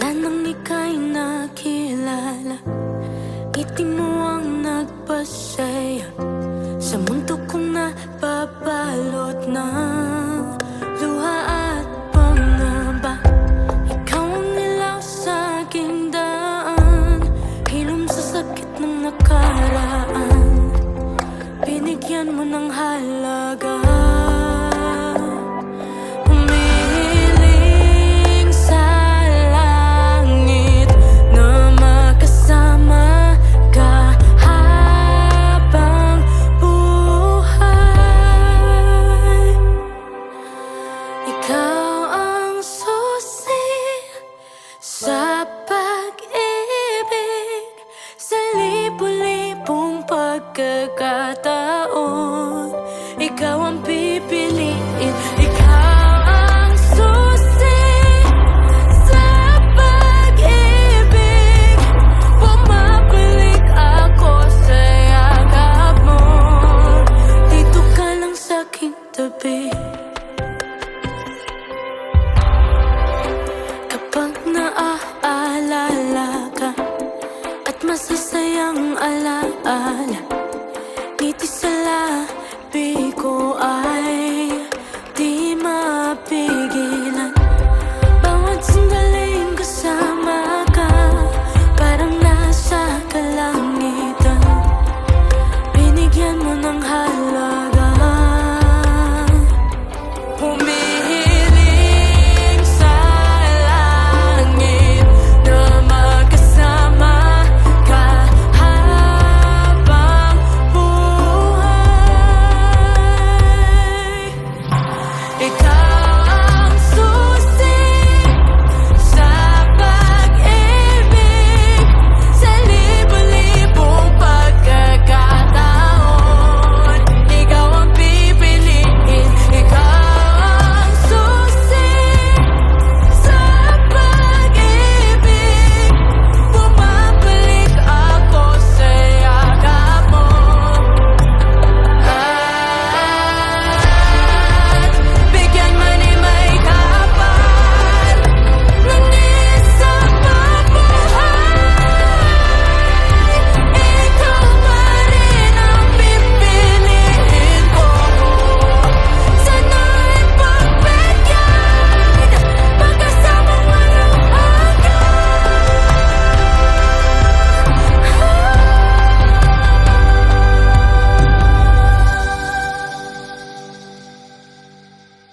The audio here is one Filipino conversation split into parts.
Mula nang ika'y nakilala, ngiti mo ang nagpasaya sa mundo kong napabalot ng luha at pangamba. Ikaw ang ilaw sa aking daan, hilom sa sakit ng nakaraan, binigyan mo ng halaga. Ikaw ang susi sa pag-ibig, sa libu-libong pagkakataon. Ikaw ang pipiliin. Ikaw ang susi sa pag-ibig, bumabalik ako sa yakap mo. Dito ka lang sa aking tabi. Kapag naaalala ka at masasayang alaala, ngiti sa labi ko ay di mapigilan. Bawat sandaling kasama ka, parang nasa kalangitan, binigyan mo ng halaga.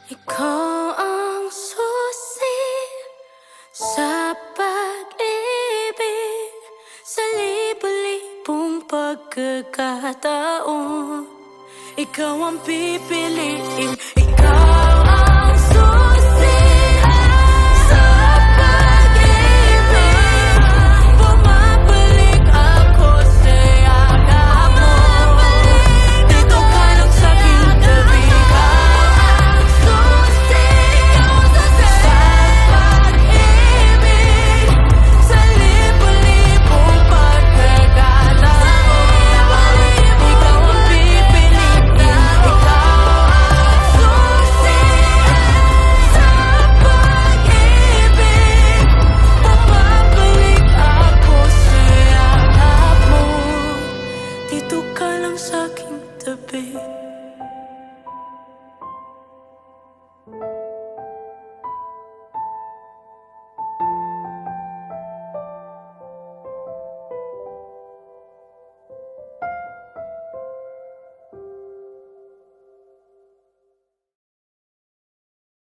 Ikaw ang susi sa pag-ibig, sa libu-libong pagkakataon. Ikaw ang pipiliin. Ikaw ang susi sa pag-ibig, bumabalik ako sa yakap mo. Dito ka lang sa aking tabi. Dito ka lang sa aking tabi.